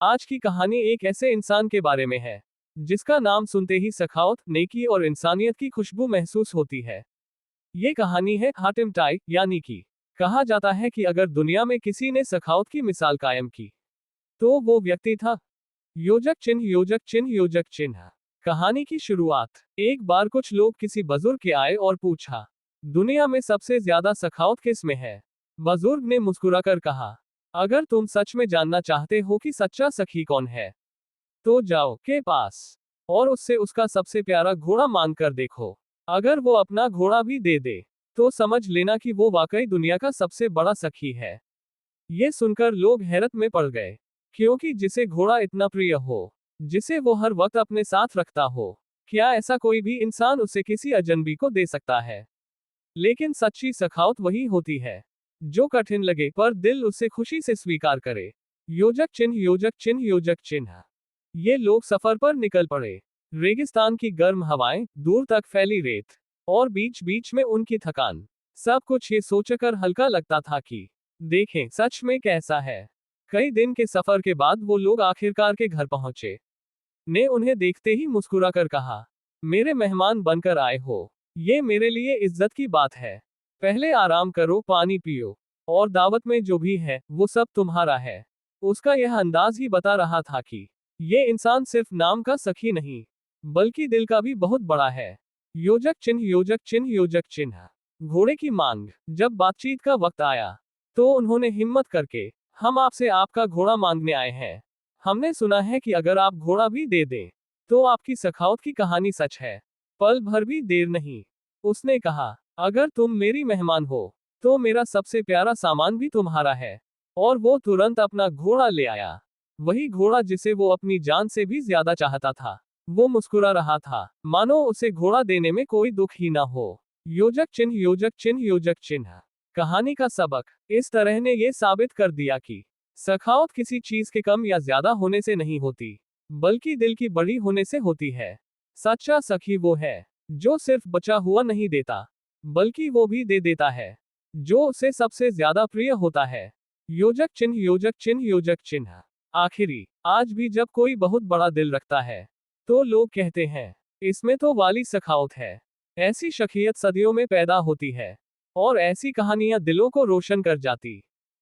आज की कहानी एक ऐसे इंसान के बारे में है जिसका नाम सुनते ही सखावत, नेकी और इंसानियत की खुशबू महसूस होती है। ये कहानी है हातिम ताई, यानी कि कहा जाता है कि अगर दुनिया में किसी ने सखावत की मिसाल कायम की तो वो व्यक्ति था। योजक चिन्ह योजक चिन्ह योजक चिन्ह। कहानी की शुरुआत। एक बार कुछ लोग किसी बुजुर्ग के आए और पूछा, दुनिया में सबसे ज्यादा सखावत किस में है। बुजुर्ग ने मुस्कुराकर कहा, अगर तुम सच में जानना चाहते हो कि सच्चा सखी कौन है तो जाओ के पास और उससे उसका सबसे प्यारा घोड़ा मांग कर देखो। अगर वो अपना घोड़ा भी दे दे तो समझ लेना कि वो वाकई दुनिया का सबसे बड़ा सखी है। ये सुनकर लोग हैरत में पड़ गए, क्योंकि जिसे घोड़ा इतना प्रिय हो, जिसे वो हर वक्त अपने साथ रखता हो, क्या ऐसा कोई भी इंसान उसे किसी अजनबी को दे सकता है। लेकिन सच्ची सखावत वही होती है जो कठिन लगे पर दिल उसे खुशी से स्वीकार करे। योजक चिन्ह योजक चिन्ह योजक चिन्ह। ये लोग सफर पर निकल पड़े। रेगिस्तान की गर्म हवाएं, दूर तक फैली रेत और बीच बीच में उनकी थकान, सब कुछ ये सोचकर हल्का लगता था कि देखें सच में कैसा है। कई दिन के सफर के बाद वो लोग आखिरकार के घर पहुंचे। ने उन्हें देखते ही मुस्कुराकर कहा, मेरे मेहमान बनकर आए हो, ये मेरे लिए इज्जत की बात है। पहले आराम करो, पानी पियो, और दावत में जो भी है वो सब तुम्हारा है। उसका यह अंदाज ही बता रहा था कि ये इंसान सिर्फ नाम का सखी नहीं, बल्कि दिल का भी बहुत बड़ा है। योजक चिन्ह योजक चिन्ह योजक चिन्ह। घोड़े की मांग। जब बातचीत का वक्त आया तो उन्होंने हिम्मत करके, हम आपसे आपका घोड़ा मांगने आए हैं। हमने सुना है कि अगर आप घोड़ा भी दे दें तो आपकी सखावत की कहानी सच है। पल भर भी देर नहीं, उसने कहा, अगर तुम मेरी मेहमान हो तो मेरा सबसे प्यारा सामान भी तुम्हारा है। और वो तुरंत अपना घोड़ा ले आया, वही घोड़ा जिसे वो अपनी जान से भी ज्यादा चाहता था। वो मुस्कुरा रहा था, मानो उसे घोड़ा देने में कोई दुख ही ना हो। योजक चिन्ह योजक चिन्ह योजक चिन्ह। कहानी का सबक। इस तरह ने ये साबित कर दिया कि सखावत किसी चीज के कम या ज्यादा होने से नहीं होती, बल्कि दिल की बड़ी होने से होती है। सच्चा सखी वो है जो सिर्फ बचा हुआ नहीं देता, बल्कि वो भी दे देता है जो उसे सबसे ज्यादा प्रिय होता है। योजक चिन्ह योजक चिन्ह योजक चिन्ह। आखिरी। आज भी जब कोई बहुत बड़ा दिल रखता है तो लोग कहते हैं, इसमें तो वाली सखावत है। ऐसी शख्सियत सदियों में पैदा होती है और ऐसी कहानियां दिलों को रोशन कर जाती।